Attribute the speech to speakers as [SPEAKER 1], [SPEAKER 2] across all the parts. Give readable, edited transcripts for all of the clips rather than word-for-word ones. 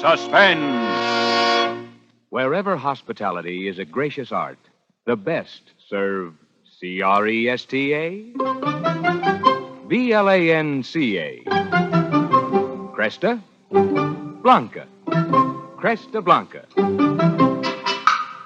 [SPEAKER 1] Suspense.
[SPEAKER 2] Wherever hospitality is a gracious art, the best serve C-R-E-S-T-A, B-L-A-N-C-A. Cresta Blanca. Cresta Blanca.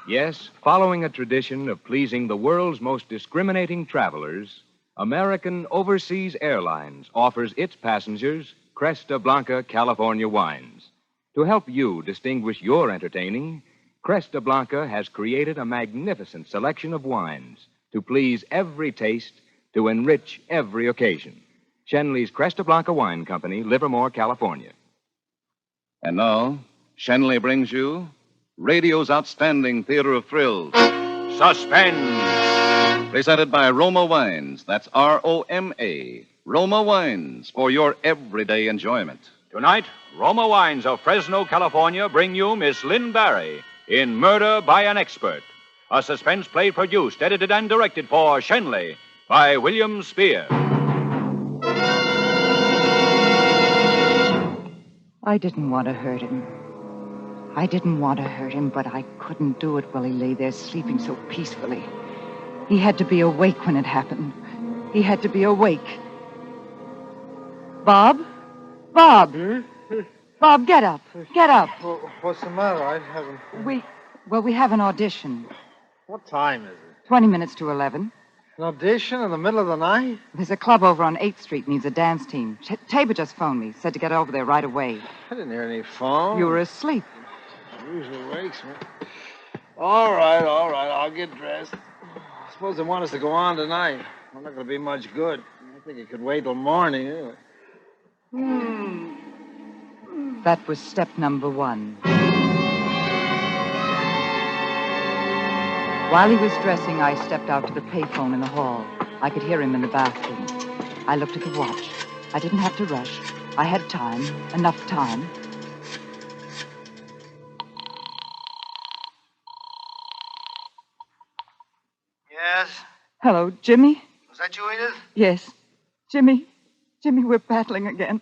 [SPEAKER 2] Yes, following a tradition of pleasing the world's most discriminating travelers, American Overseas Airlines offers its passengers Cresta Blanca California wines. To help you distinguish your entertaining, Cresta Blanca has created a magnificent selection of wines to please every taste, to enrich every occasion. Shenley's Cresta Blanca Wine Company, Livermore, California.
[SPEAKER 3] And now, Shenley brings you radio's outstanding theater of thrills.
[SPEAKER 1] Suspense.
[SPEAKER 3] Presented by Roma Wines. That's R-O-M-A. Roma Wines, for your everyday enjoyment.
[SPEAKER 1] Tonight, Roma Wines of Fresno, California bring you Miss Lynn Barry in Murder by an Expert, a suspense play produced, edited, and directed for Shenley by William Spear.
[SPEAKER 4] I didn't want to hurt him. I didn't want to hurt him, but I couldn't do it while he lay there sleeping so peacefully. He had to be awake when it happened. He had to be awake. Bob? Bob! Bob, get up. Get up.
[SPEAKER 5] Well, what's the matter? I haven't...
[SPEAKER 4] We have an audition.
[SPEAKER 5] What time is it?
[SPEAKER 4] 20 minutes to 11.
[SPEAKER 5] An audition in the middle of the night?
[SPEAKER 4] There's a club over on 8th Street needs a dance team. Tabor just phoned me, said to get over there right away.
[SPEAKER 5] I didn't hear any phone.
[SPEAKER 4] You were asleep.
[SPEAKER 5] Usually wakes me. All right. I'll get dressed. I suppose they want us to go on tonight. I'm not going to be much good. I think it could wait till morning, anyway.
[SPEAKER 4] That was step number 1. While he was dressing, I stepped out to the payphone in the hall. I could hear him in the bathroom. I looked at the watch. I didn't have to rush. I had time, enough time.
[SPEAKER 6] Yes?
[SPEAKER 4] Hello, Jimmy?
[SPEAKER 6] Was that you, Edith?
[SPEAKER 4] Yes. Jimmy, we're battling again.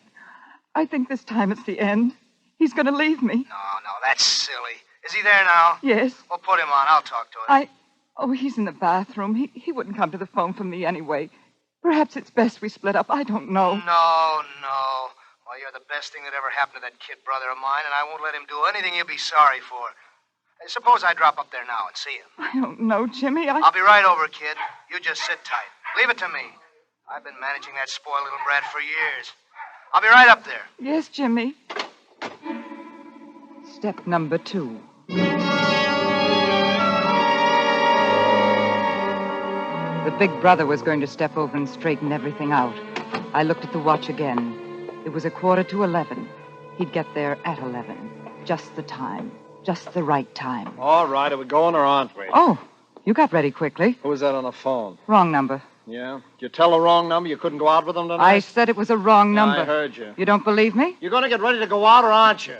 [SPEAKER 4] I think this time it's the end. He's going to leave me.
[SPEAKER 6] No, that's silly. Is he there now?
[SPEAKER 4] Yes.
[SPEAKER 6] Well, put him on. I'll talk to him.
[SPEAKER 4] He's in the bathroom. He wouldn't come to the phone for me anyway. Perhaps it's best we split up. I don't know.
[SPEAKER 6] No. Well, you're the best thing that ever happened to that kid brother of mine, and I won't let him do anything he'll be sorry for. Suppose I drop up there now and see him.
[SPEAKER 4] I don't know, Jimmy.
[SPEAKER 6] I'll be right over, kid. You just sit tight. Leave it to me. I've been managing that spoiled little brat for years. I'll be right up there.
[SPEAKER 4] Yes, Jimmy. Step number 2. The big brother was going to step over and straighten everything out. I looked at the watch again. It was 11:15. He'd get there at 11. Just the time. Just the right time.
[SPEAKER 5] All right, are we going or aren't we?
[SPEAKER 4] Oh, you got ready quickly.
[SPEAKER 5] Who was that on the phone?
[SPEAKER 4] Wrong number.
[SPEAKER 5] Yeah? Did you tell the wrong number? You couldn't go out with them tonight?
[SPEAKER 4] I said it was a wrong number.
[SPEAKER 5] I heard you.
[SPEAKER 4] You don't believe me?
[SPEAKER 5] You're going to get ready to go out or aren't you?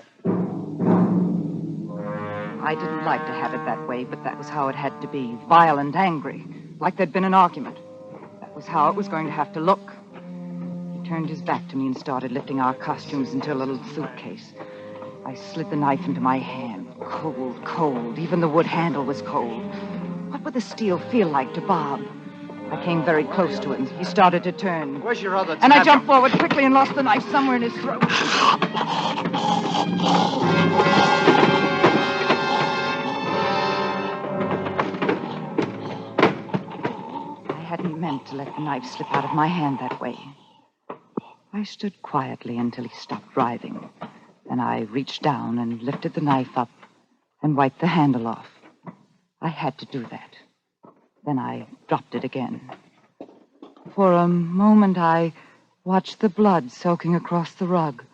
[SPEAKER 4] I didn't like to have it that way, but that was how it had to be. Violent, angry, like there'd been an argument. That was how it was going to have to look. He turned his back to me and started lifting our costumes into a little suitcase. I slid the knife into my hand. Cold. Even the wood handle was cold. What would the steel feel like to Bob? I came very close to him. He started to turn.
[SPEAKER 5] Where's your other
[SPEAKER 4] And I jumped forward quickly and lost the knife somewhere in his throat. I hadn't meant to let the knife slip out of my hand that way. I stood quietly until he stopped driving. Then I reached down and lifted the knife up and wiped the handle off. I had to do that. Then I dropped it again. For a moment, I watched the blood soaking across the rug.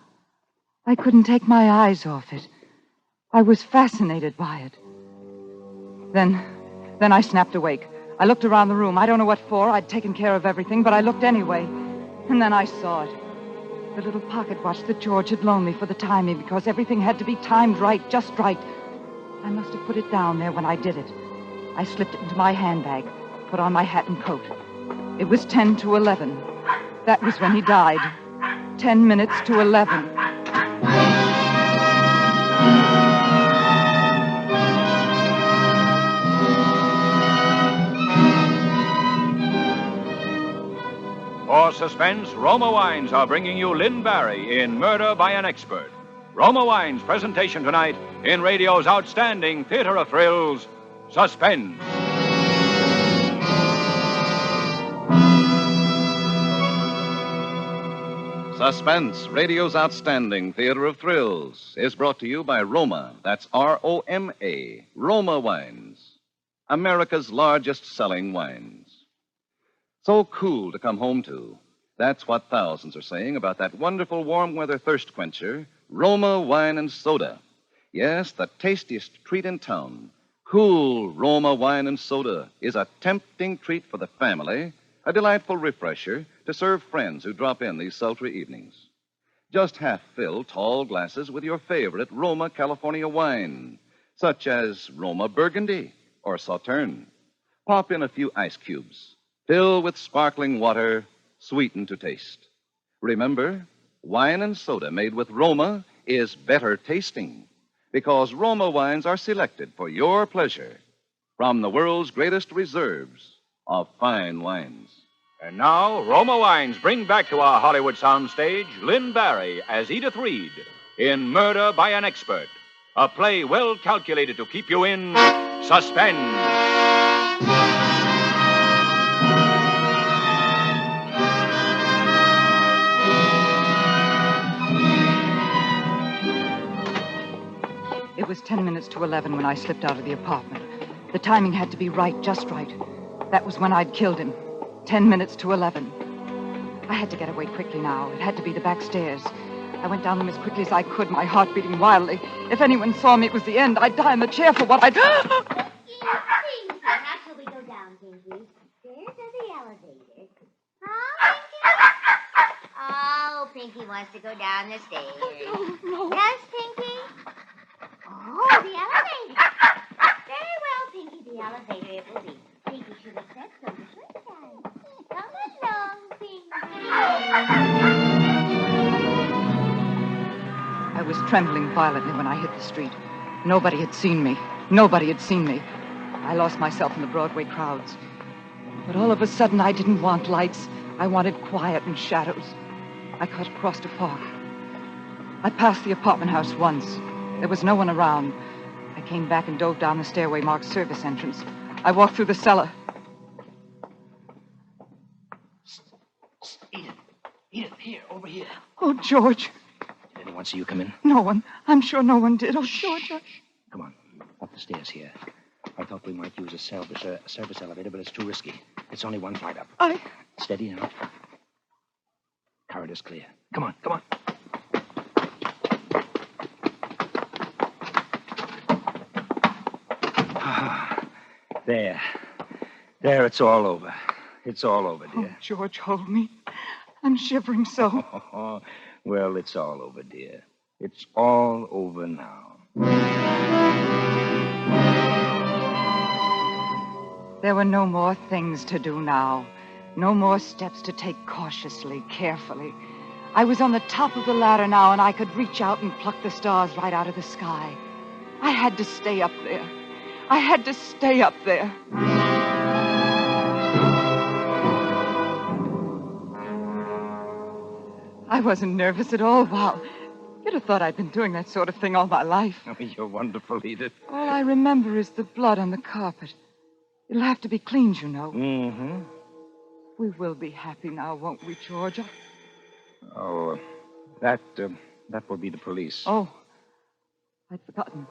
[SPEAKER 4] I couldn't take my eyes off it. I was fascinated by it. Then I snapped awake. I looked around the room. I don't know what for. I'd taken care of everything, but I looked anyway. And then I saw it. The little pocket watch that George had loaned me for the timing, because everything had to be timed right, just right. I must have put it down there when I did it. I slipped it into my handbag, put on my hat and coat. It was 10 to 11. That was when he died. 10 minutes to 11.
[SPEAKER 1] Suspense, Roma Wines are bringing you Lynn Barry in Murder by an Expert. Roma Wines' presentation tonight in radio's outstanding theater of thrills, Suspense.
[SPEAKER 3] Suspense, radio's outstanding theater of thrills, is brought to you by Roma. That's R-O-M-A, Roma Wines, America's largest selling wines. So cool to come home to. That's what thousands are saying about that wonderful warm weather thirst quencher, Roma Wine and Soda. Yes, the tastiest treat in town. Cool Roma Wine and Soda is a tempting treat for the family, a delightful refresher to serve friends who drop in these sultry evenings. Just half-fill tall glasses with your favorite Roma California wine, such as Roma Burgundy or Sauterne. Pop in a few ice cubes. Fill with sparkling water, sweeten to taste. Remember, wine and soda made with Roma is better tasting because Roma wines are selected for your pleasure from the world's greatest reserves of fine wines.
[SPEAKER 1] And now, Roma Wines bring back to our Hollywood soundstage Lynn Barry as Edith Reed in Murder by an Expert, a play well calculated to keep you in suspense.
[SPEAKER 4] It was 10 minutes to 11 when I slipped out of the apartment. The timing had to be right, just right. That was when I'd killed him. 10 minutes to 11. I had to get away quickly now. It had to be the back stairs. I went down them as quickly as I could, my heart beating wildly. If anyone saw me, it was the end. I'd die in the chair for what I'd...
[SPEAKER 7] Pinky, not till we go down, Pinky. Stairs or the elevator? Huh, Pinky? Oh, Pinky wants to go down the stairs.
[SPEAKER 4] No.
[SPEAKER 7] Yes, Pinky? Oh, the elevator. Very well, Pinky, the elevator it will be. Pinky should have said so the first time. Come along, Pinky.
[SPEAKER 4] I was trembling violently when I hit the street. Nobody had seen me. Nobody had seen me. I lost myself in the Broadway crowds. But all of a sudden, I didn't want lights. I wanted quiet and shadows. I cut across the park. I passed the apartment house once. There was no one around. I came back and dove down the stairway marked service entrance. I walked through the cellar.
[SPEAKER 8] Edith, here, over here.
[SPEAKER 4] Oh, George.
[SPEAKER 8] Did anyone see you come in?
[SPEAKER 4] No one. I'm sure no one did. Oh, George.
[SPEAKER 8] Come on, up the stairs here. I thought we might use a service elevator, but it's too risky. It's only one flight up. Steady now. Corridor's clear. Come on, come on. There. There, it's all over. It's all over, dear.
[SPEAKER 4] Oh, George, hold me. I'm shivering so.
[SPEAKER 8] Well, it's all over, dear. It's all over now.
[SPEAKER 4] There were no more things to do now. No more steps to take cautiously, carefully. I was on the top of the ladder now, and I could reach out and pluck the stars right out of the sky. I had to stay up there. I had to stay up there. I wasn't nervous at all. Wow. You'd have thought I'd been doing that sort of thing all my life.
[SPEAKER 8] Oh, you're wonderful, Edith.
[SPEAKER 4] All I remember is the blood on the carpet. It'll have to be cleaned, you know.
[SPEAKER 8] Mm-hmm.
[SPEAKER 4] We will be happy now, won't we, George?
[SPEAKER 8] Oh, that will be the police.
[SPEAKER 4] Oh, I'd forgotten.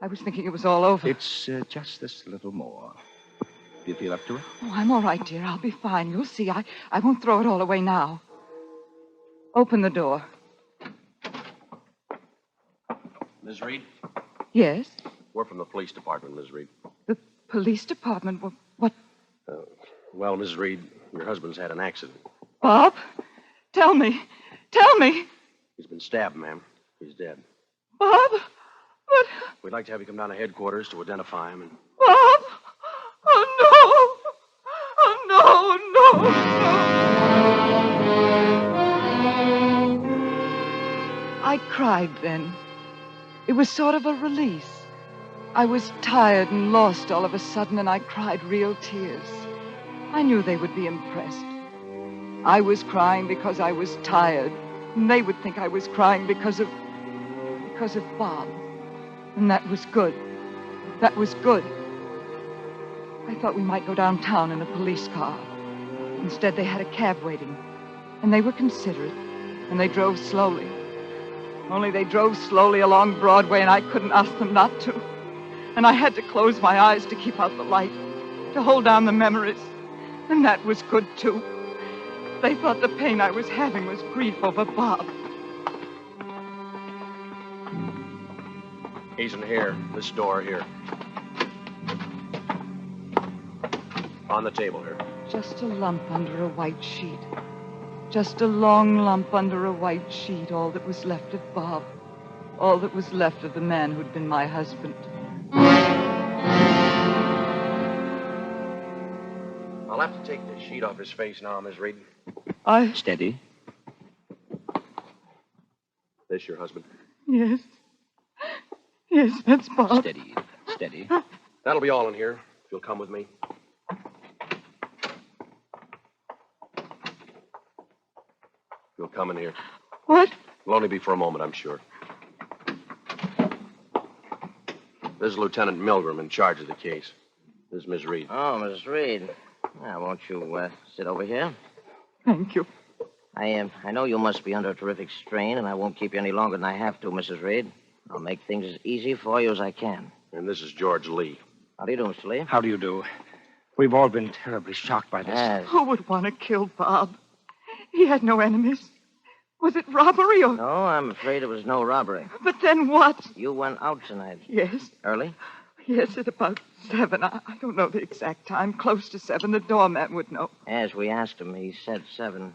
[SPEAKER 4] I was thinking it was all over.
[SPEAKER 8] It's just this little more. Do you feel up to it?
[SPEAKER 4] Oh, I'm all right, dear. I'll be fine. You'll see. I won't throw it all away now. Open the door.
[SPEAKER 9] Miss Reed?
[SPEAKER 4] Yes?
[SPEAKER 9] We're from the police department, Miss Reed.
[SPEAKER 4] The police department? What?
[SPEAKER 9] Well, Miss Reed, your husband's had an accident.
[SPEAKER 4] Bob? Tell me. Tell me.
[SPEAKER 9] He's been stabbed, ma'am. He's dead.
[SPEAKER 4] Bob? What?
[SPEAKER 9] We'd like to have you come down to headquarters to identify him and...
[SPEAKER 4] Bob? Oh, no. Oh, no, no. I cried then. It was sort of a release. I was tired and lost all of a sudden, and I cried real tears. I knew they would be impressed. I was crying because I was tired. And they would think I was crying because of Bob. And that was good. That was good. I thought we might go downtown in a police car. Instead, they had a cab waiting. And they were considerate. And they drove slowly. Only they drove slowly along Broadway, and I couldn't ask them not to. And I had to close my eyes to keep out the light, to hold down the memories. And that was good, too. They thought the pain I was having was grief over Bob.
[SPEAKER 9] He's in here. This door here. On the table here.
[SPEAKER 4] Just a lump under a white sheet. Just a long lump under a white sheet. All that was left of Bob. All that was left of the man who'd been my husband.
[SPEAKER 9] I'll have to take the sheet off his face now, Miss Reed.
[SPEAKER 8] Steady.
[SPEAKER 9] This your husband?
[SPEAKER 4] Yes. Yes, that's Bob.
[SPEAKER 8] Steady. Steady.
[SPEAKER 9] That'll be all in here, if you'll come with me. You'll come in here.
[SPEAKER 4] What?
[SPEAKER 9] It'll only be for a moment, I'm sure. This is Lieutenant Milgram in charge of the case. This is Miss Reed.
[SPEAKER 10] Oh, Mrs. Reed. Now, won't you sit over here?
[SPEAKER 4] Thank you.
[SPEAKER 10] I know you must be under a terrific strain, and I won't keep you any longer than I have to, Mrs. Reed. I'll make things as easy for you as I can.
[SPEAKER 9] And this is George Lee.
[SPEAKER 10] How do you do, Mr. Lee?
[SPEAKER 8] How do you do? We've all been terribly shocked by this.
[SPEAKER 10] Yes.
[SPEAKER 4] Who would want to kill Bob? He had no enemies. Was it robbery or...
[SPEAKER 10] No, I'm afraid it was no robbery.
[SPEAKER 4] But then what?
[SPEAKER 10] You went out tonight.
[SPEAKER 4] Yes.
[SPEAKER 10] Early?
[SPEAKER 4] Yes, at about 7. I don't know the exact time. Close to 7. The doorman would know.
[SPEAKER 10] As we asked him, he said 7.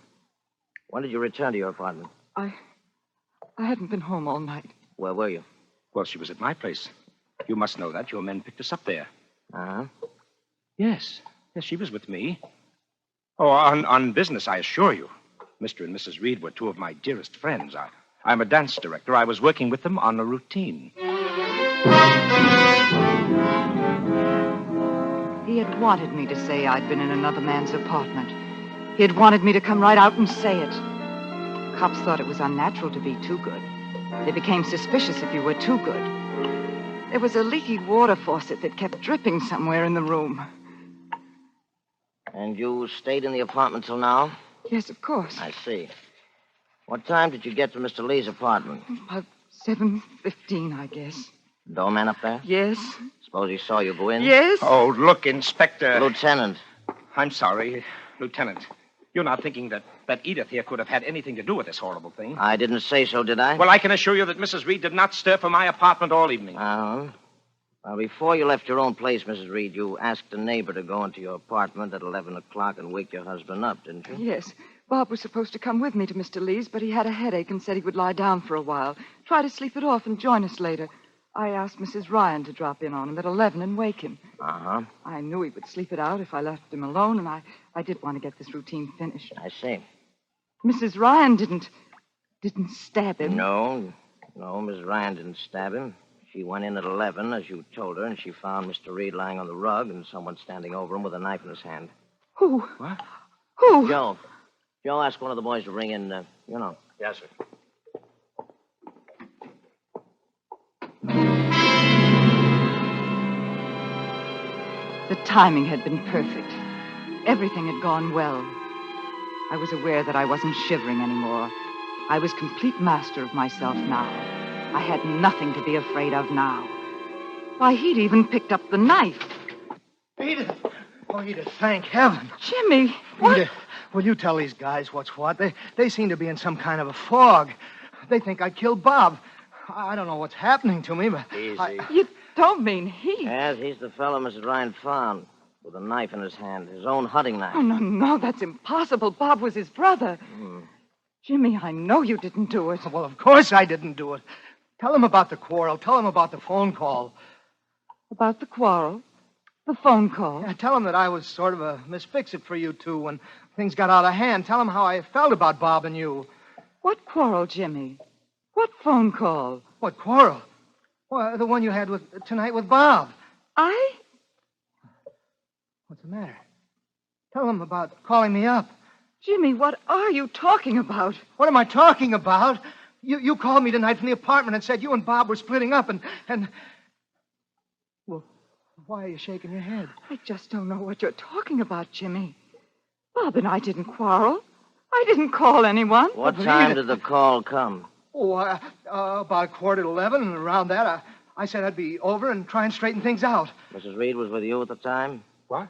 [SPEAKER 10] When did you return to your apartment?
[SPEAKER 4] I hadn't been home all night.
[SPEAKER 10] Where were you?
[SPEAKER 8] Well, she was at my place. You must know that. Your men picked us up there.
[SPEAKER 10] Uh-huh.
[SPEAKER 8] Yes. Yes, she was with me. Oh, on business, I assure you. Mr. and Mrs. Reed were two of my dearest friends. I'm a dance director. I was working with them on a routine.
[SPEAKER 4] He had wanted me to say I'd been in another man's apartment. He had wanted me to come right out and say it. Cops thought it was unnatural to be too good. They became suspicious if you were too good. There was a leaky water faucet that kept dripping somewhere in the room.
[SPEAKER 10] And you stayed in the apartment till now?
[SPEAKER 4] Yes, of course.
[SPEAKER 10] I see. What time did you get to Mr. Lee's apartment?
[SPEAKER 4] About 7:15, I guess.
[SPEAKER 10] Doorman up there?
[SPEAKER 4] Yes.
[SPEAKER 10] Suppose he saw you go in?
[SPEAKER 4] Yes.
[SPEAKER 8] Oh, look, Inspector.
[SPEAKER 10] Lieutenant.
[SPEAKER 8] I'm sorry, Lieutenant. You're not thinking that Edith here could have had anything to do with this horrible thing?
[SPEAKER 10] I didn't say so, did I?
[SPEAKER 8] Well, I can assure you that Mrs. Reed did not stir from my apartment all evening.
[SPEAKER 10] Uh-huh. Well, before you left your own place, Mrs. Reed, you asked a neighbor to go into your apartment at 11 o'clock and wake your husband up, didn't you?
[SPEAKER 4] Yes. Bob was supposed to come with me to Mr. Lee's, but he had a headache and said he would lie down for a while. Try to sleep it off and join us later. I asked Mrs. Ryan to drop in on him at 11 and wake him.
[SPEAKER 10] Uh-huh.
[SPEAKER 4] I knew he would sleep it out if I left him alone, and I did want to get this routine finished.
[SPEAKER 10] I see.
[SPEAKER 4] Mrs. Ryan didn't stab him.
[SPEAKER 10] No, Miss Ryan didn't stab him. She went in at 11, as you told her, and she found Mr. Reed lying on the rug and someone standing over him with a knife in his hand.
[SPEAKER 4] Who?
[SPEAKER 8] What?
[SPEAKER 4] Who?
[SPEAKER 10] Joe, ask one of the boys to bring in,
[SPEAKER 9] Yes, sir.
[SPEAKER 4] The timing had been perfect. Everything had gone well. I was aware that I wasn't shivering anymore. I was complete master of myself now. I had nothing to be afraid of now. Why, he'd even picked up the knife.
[SPEAKER 11] Edith! Oh, Edith, thank heaven.
[SPEAKER 4] Jimmy, what?
[SPEAKER 11] Edith, will you tell these guys what's what? They seem to be in some kind of a fog. They think I killed Bob. I don't know what's happening to me, but...
[SPEAKER 10] Easy.
[SPEAKER 4] You don't mean he?
[SPEAKER 10] Yes, he's the fellow Mrs. Ryan found with a knife in his hand, his own hunting knife.
[SPEAKER 4] Oh, no, that's impossible. Bob was his brother. Jimmy, I know you didn't do it.
[SPEAKER 11] Well, of course I didn't do it. Tell them about the quarrel. Tell them about the phone call.
[SPEAKER 4] About the quarrel? The phone call?
[SPEAKER 11] Yeah, tell them that I was sort of a misfix-it for you two when things got out of hand. Tell them how I felt about Bob and you.
[SPEAKER 4] What quarrel, Jimmy? What phone call?
[SPEAKER 11] What quarrel? Well, the one you had tonight with Bob.
[SPEAKER 4] I?
[SPEAKER 11] What's the matter? Tell them about calling me up.
[SPEAKER 4] Jimmy, what are you talking about?
[SPEAKER 11] What am I talking about? You called me tonight from the apartment and said you and Bob were splitting up and... Well, why are you shaking your head?
[SPEAKER 4] I just don't know what you're talking about, Jimmy. Bob and I didn't quarrel. I didn't call anyone.
[SPEAKER 10] What time did the call come?
[SPEAKER 11] Oh, about 11:15, and around that, I said I'd be over and try and straighten things out.
[SPEAKER 10] Mrs. Reed was with you at the time?
[SPEAKER 8] What?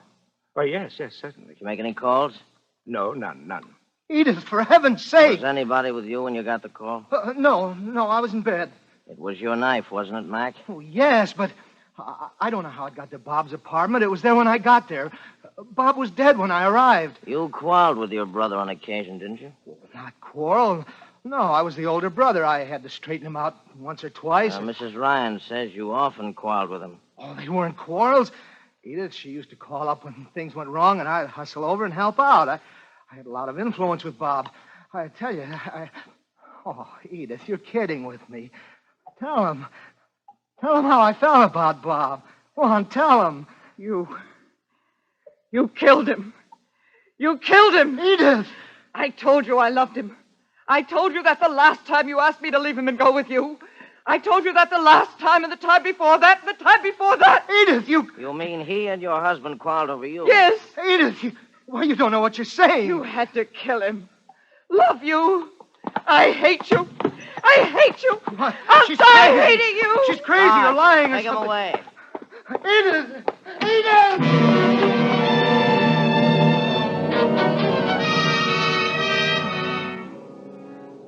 [SPEAKER 8] Oh, yes, certainly.
[SPEAKER 10] Did you make any calls?
[SPEAKER 8] No, none.
[SPEAKER 11] Edith, for heaven's sake!
[SPEAKER 10] Was anybody with you when you got the call?
[SPEAKER 11] No, I was in bed.
[SPEAKER 10] It was your knife, wasn't it, Mac?
[SPEAKER 11] Oh, yes, but I don't know how it got to Bob's apartment. It was there when I got there. Bob was dead when I arrived.
[SPEAKER 10] You quarreled with your brother on occasion, didn't you?
[SPEAKER 11] Not quarrel. No, I was the older brother. I had to straighten him out once or twice.
[SPEAKER 10] Mrs. Ryan says you often quarreled with him.
[SPEAKER 11] Oh, they weren't quarrels. Edith, she used to call up when things went wrong, and I'd hustle over and help out. I had a lot of influence with Bob. I tell you, Oh, Edith, you're kidding with me. Tell him how I felt about Bob. Go on, tell him.
[SPEAKER 4] You killed him. You killed him.
[SPEAKER 11] Edith!
[SPEAKER 4] I told you I loved him. I told you that the last time you asked me to leave him and go with you. I told you that the last time and the time before that and the time before that.
[SPEAKER 11] Edith, you...
[SPEAKER 10] You mean he and your husband quarreled over you?
[SPEAKER 4] Yes.
[SPEAKER 11] Edith, you don't know what you're saying.
[SPEAKER 4] You had to kill him. Love you. I hate you. I hate you.
[SPEAKER 11] What?
[SPEAKER 4] I'll die hating you.
[SPEAKER 11] She's crazy. You're lying or
[SPEAKER 10] Take him
[SPEAKER 11] something.
[SPEAKER 10] away.
[SPEAKER 11] Edith! Edith!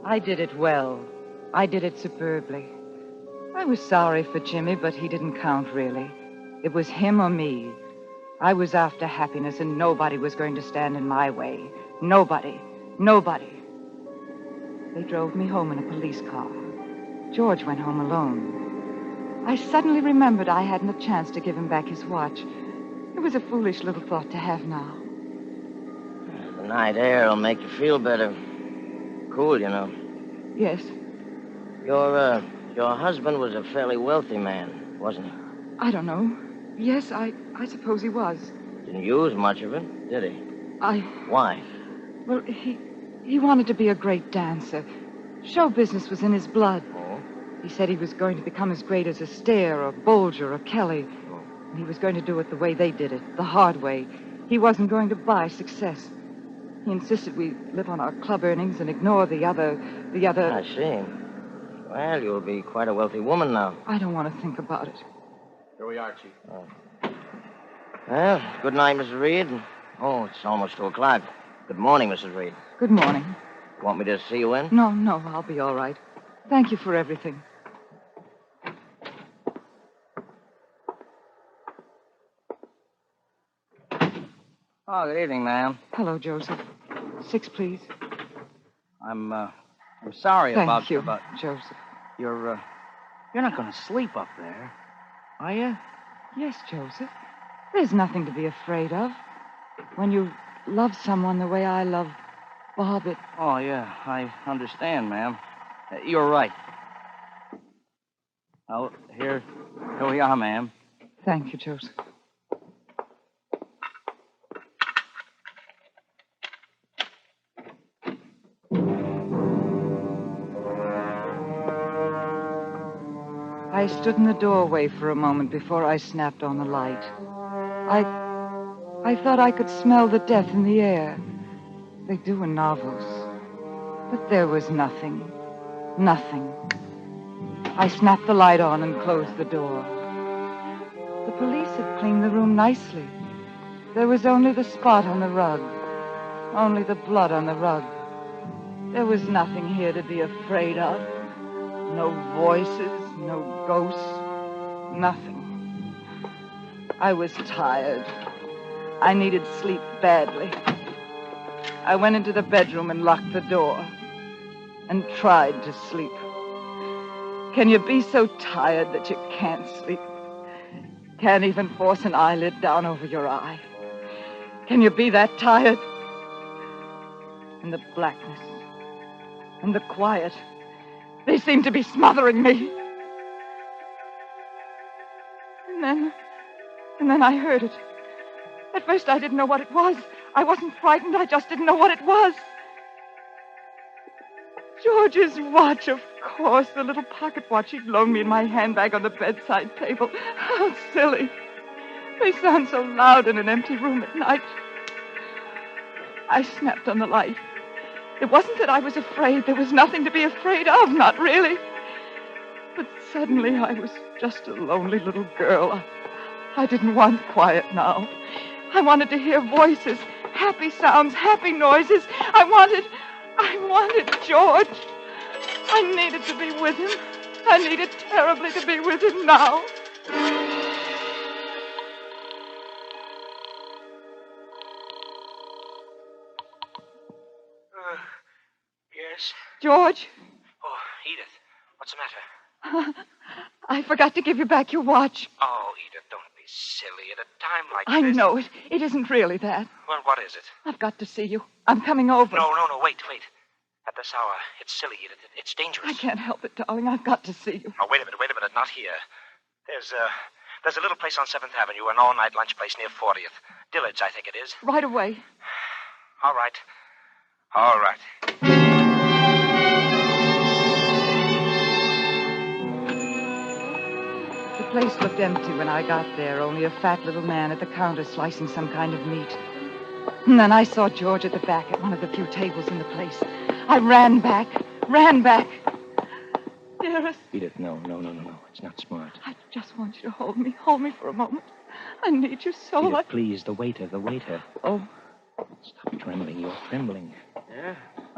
[SPEAKER 4] I did it well. I did it superbly. I was sorry for Jimmy, but he didn't count, really. It was him or me. I was after happiness, and nobody was going to stand in my way. Nobody. They drove me home in a police car. George went home alone. I suddenly remembered I hadn't a chance to give him back his watch. It was a foolish little thought to have now.
[SPEAKER 10] The night air will make you feel better. Cool, you know.
[SPEAKER 4] Yes.
[SPEAKER 10] Your husband was a fairly wealthy man, wasn't he?
[SPEAKER 4] I don't know. Yes, I suppose he was.
[SPEAKER 10] Didn't use much of it, did he?
[SPEAKER 4] Why? Well, he wanted to be a great dancer. Show business was in his blood.
[SPEAKER 10] Oh?
[SPEAKER 4] He said he was going to become as great as Astaire or Bolger or Kelly.
[SPEAKER 10] Oh.
[SPEAKER 4] And he was going to do it the way they did it, the hard way. He wasn't going to buy success. He insisted we live on our club earnings and ignore the other...
[SPEAKER 10] I see. Well, you'll be quite a wealthy woman now.
[SPEAKER 4] I don't want to think about it.
[SPEAKER 9] Here we are, Chief.
[SPEAKER 10] Oh. Well, good night, Mrs. Reed. Oh, it's almost 2 o'clock. Good morning, Mrs. Reed.
[SPEAKER 4] Good morning.
[SPEAKER 10] Want me to see you in?
[SPEAKER 4] No, I'll be all right. Thank you for everything.
[SPEAKER 12] Oh, good evening, ma'am.
[SPEAKER 4] Hello, Joseph. 6, please.
[SPEAKER 12] I'm sorry about...
[SPEAKER 4] Thank you, Joseph.
[SPEAKER 12] You're not going to sleep up there, are you?
[SPEAKER 4] Yes, Joseph. There's nothing to be afraid of. When you love someone the way I love Bob, it...
[SPEAKER 12] Oh, yeah, I understand, ma'am. You're right. Oh, here we are, ma'am.
[SPEAKER 4] Thank you, Joseph. I stood in the doorway for a moment before I snapped on the light. I thought I could smell the death in the air. They do in novels. But there was nothing. Nothing. I snapped the light on and closed the door. The police had cleaned the room nicely. There was only the spot on the rug. Only the blood on the rug. There was nothing here to be afraid of. No voices, no ghosts, nothing. I was tired. I needed sleep badly. I went into the bedroom and locked the door and tried to sleep. Can you be so tired that you can't sleep? Can't even force an eyelid down over your eye? Can you be that tired? And the blackness and the quiet, they seemed to be smothering me. And then I heard it. At first I didn't know what it was. I wasn't frightened. I just didn't know what it was. George's watch, of course. The little pocket watch he'd loaned me in my handbag on the bedside table. How silly. They sound so loud in an empty room at night. I snapped on the light. It wasn't that I was afraid. There was nothing to be afraid of, not really. But suddenly I was just a lonely little girl. I didn't want quiet now. I wanted to hear voices, happy sounds, happy noises. I wanted George. I needed to be with him. I needed terribly to be with him now.
[SPEAKER 8] Yes?
[SPEAKER 4] George?
[SPEAKER 8] Oh, Edith, what's the matter?
[SPEAKER 4] I forgot to give you back your watch.
[SPEAKER 8] Oh, Edith, don't be silly at a time like
[SPEAKER 4] I
[SPEAKER 8] this.
[SPEAKER 4] know it. It isn't really that.
[SPEAKER 8] Well, what is it?
[SPEAKER 4] I've got to see you. I'm coming over.
[SPEAKER 8] No, wait. At this hour, it's silly, Edith. It's dangerous.
[SPEAKER 4] I can't help it, darling. I've got to see you.
[SPEAKER 8] Oh, wait a minute. Not here. There's a little place on 7th Avenue, an all-night lunch place near 40th. Dillard's, I think it is.
[SPEAKER 4] Right away.
[SPEAKER 8] All right.
[SPEAKER 4] The place looked empty when I got there, only a fat little man at the counter slicing some kind of meat. And then I saw George at the back at one of the few tables in the place. I ran back. Dearest.
[SPEAKER 8] Edith, no. It's not smart.
[SPEAKER 4] I just want you to hold me. Hold me for a moment. I need you so.
[SPEAKER 8] Edith, please, the waiter.
[SPEAKER 4] Oh.
[SPEAKER 8] Stop trembling. You're trembling.
[SPEAKER 12] Yeah?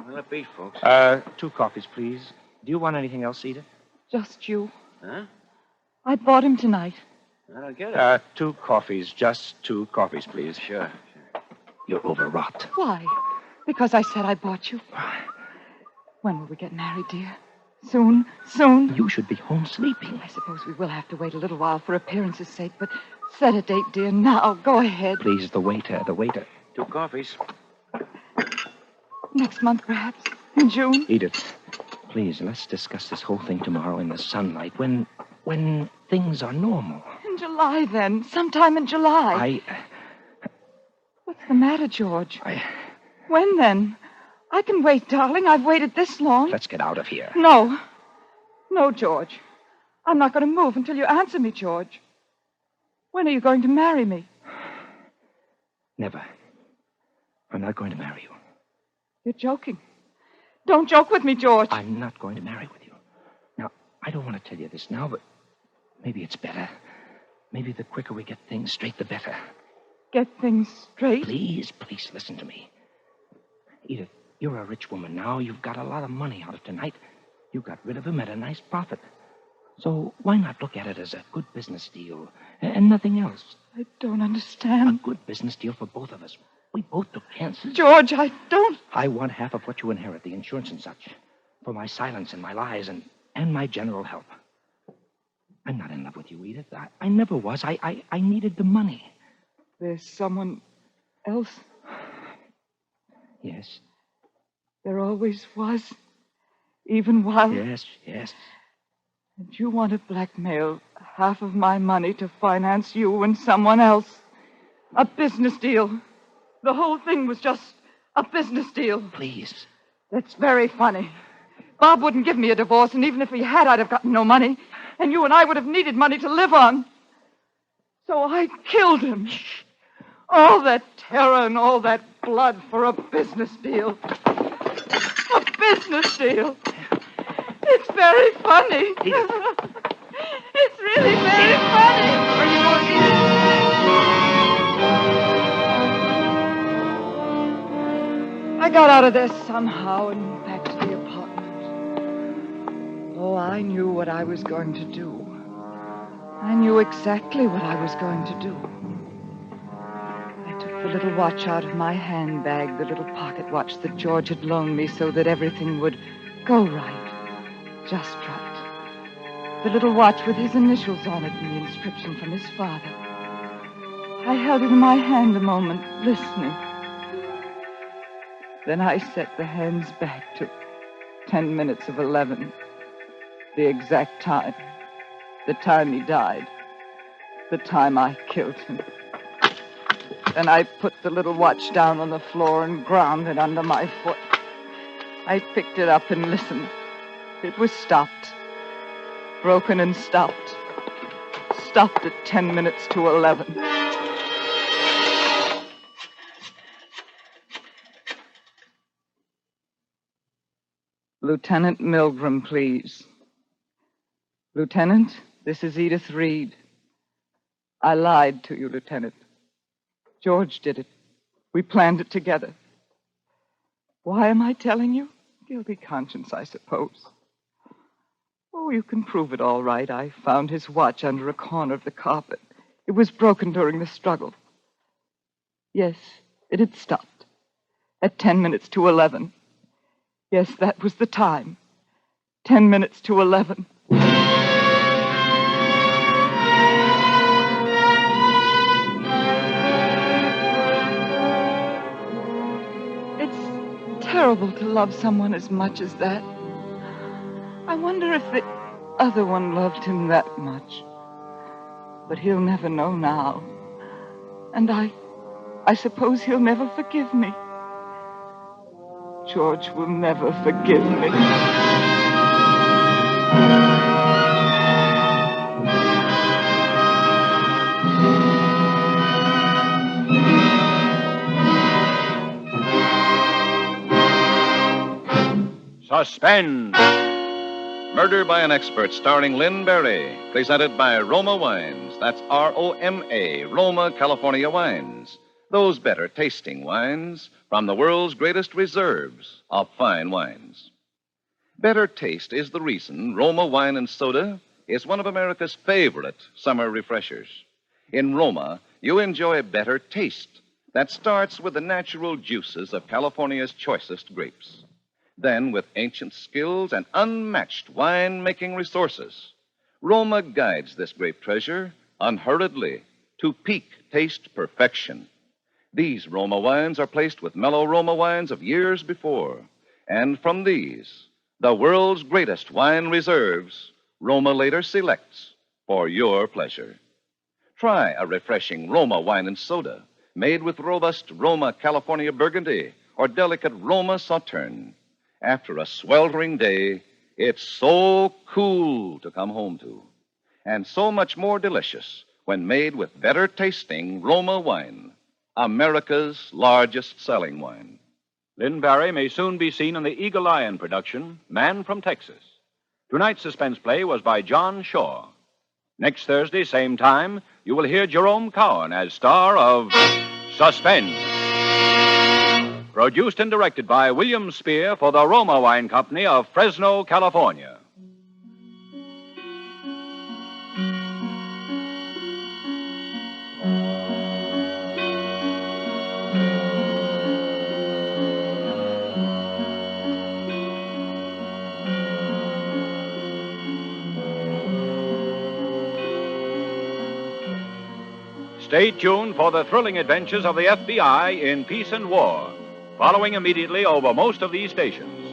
[SPEAKER 12] Well, it beat, folks.
[SPEAKER 8] 2 coffees, please. Do you want anything else, Edith?
[SPEAKER 4] Just you.
[SPEAKER 12] Huh?
[SPEAKER 4] I bought him tonight.
[SPEAKER 12] I don't get it.
[SPEAKER 8] 2 coffees. Just 2 coffees, please.
[SPEAKER 12] Sure.
[SPEAKER 8] You're overwrought.
[SPEAKER 4] Why? Because I said I bought you. When will we get married, dear? Soon?
[SPEAKER 8] You should be home sleeping.
[SPEAKER 4] I suppose we will have to wait a little while for appearance's sake, but set a date, dear, now. Go ahead.
[SPEAKER 8] Please, the waiter.
[SPEAKER 12] 2 coffees.
[SPEAKER 4] Next month, perhaps. In June.
[SPEAKER 8] Edith, please, let's discuss this whole thing tomorrow in the sunlight, when things are normal.
[SPEAKER 4] In July, then. Sometime in July. What's the matter, George? When, then? I can wait, darling. I've waited this long.
[SPEAKER 8] Let's get out of here.
[SPEAKER 4] No. No, George. I'm not going to move until you answer me, George. When are you going to marry me?
[SPEAKER 8] Never. I'm not going to marry you.
[SPEAKER 4] You're joking. Don't joke with me, George.
[SPEAKER 8] I'm not going to marry with you. Now, I don't want to tell you this now, but maybe it's better. Maybe the quicker we get things straight, the better.
[SPEAKER 4] Get things straight?
[SPEAKER 8] Please listen to me. Edith, you're a rich woman now. You've got a lot of money out of tonight. You got rid of him at a nice profit. So why not look at it as a good business deal and nothing else?
[SPEAKER 4] I don't understand.
[SPEAKER 8] A good business deal for both of us. We both took chances.
[SPEAKER 4] George, I don't...
[SPEAKER 8] I want half of what you inherit, the insurance and such, for my silence and my lies and my general help. I'm not in love with you, Edith. I never was. I needed the money.
[SPEAKER 4] There's someone else?
[SPEAKER 8] Yes.
[SPEAKER 4] There always was, even while...
[SPEAKER 8] Yes.
[SPEAKER 4] And you want to blackmail half of my money to finance you and someone else. A business deal. The whole thing was just a business deal.
[SPEAKER 8] Please.
[SPEAKER 4] That's very funny. Bob wouldn't give me a divorce, and even if he had, I'd have gotten no money. And you and I would have needed money to live on. So I killed him. All that terror and all that blood for a business deal. A business deal. It's very funny. It's really very funny.
[SPEAKER 8] Are you going
[SPEAKER 4] I got out of there somehow and back to the apartment. Oh, I knew what I was going to do. I knew exactly what I was going to do. I took the little watch out of my handbag, the little pocket watch that George had loaned me so that everything would go right, just right. The little watch with his initials on it and the inscription from his father. I held it in my hand a moment, listening. Then I set the hands back to 10 minutes of 11. The exact time. The time he died. The time I killed him. Then I put the little watch down on the floor and ground it under my foot. I picked it up and listened. It was stopped. Broken and stopped. Stopped at 10 minutes to 11. Lieutenant Milgram, please. Lieutenant, this is Edith Reed. I lied to you, Lieutenant. George did it. We planned it together. Why am I telling you? Guilty conscience, I suppose. Oh, you can prove it all right. I found his watch under a corner of the carpet. It was broken during the struggle. Yes, it had stopped. At 10 minutes to 11. Yes, that was the time. 10 minutes to 11. It's terrible to love someone as much as that. I wonder if the other one loved him that much. But he'll never know now. And I suppose he'll never forgive me. George will never forgive me.
[SPEAKER 1] Suspense.
[SPEAKER 3] Murder by an Expert, starring Lynn Barry. Presented by Roma Wines. That's R-O-M-A, Roma, California Wines. Those better tasting wines from the world's greatest reserves of fine wines. Better taste is the reason Roma Wine and Soda is one of America's favorite summer refreshers. In Roma, you enjoy better taste that starts with the natural juices of California's choicest grapes. Then, with ancient skills and unmatched wine-making resources, Roma guides this grape treasure unhurriedly to peak taste perfection. These Roma wines are placed with mellow Roma wines of years before. And from these, the world's greatest wine reserves, Roma later selects for your pleasure. Try a refreshing Roma wine and soda made with robust Roma California Burgundy or delicate Roma Sauterne. After a sweltering day, it's so cool to come home to, and so much more delicious when made with better tasting Roma wine, America's largest selling wine.
[SPEAKER 1] Lynn Barry may soon be seen in the Eagle Lion production, Man from Texas. Tonight's suspense play was by John Shaw. Next Thursday, same time, you will hear Jerome Cowan as star of Suspense. Produced and directed by William Spear for the Roma Wine Company of Fresno, California. Stay tuned for the thrilling adventures of the FBI in Peace and War, following immediately over most of these stations.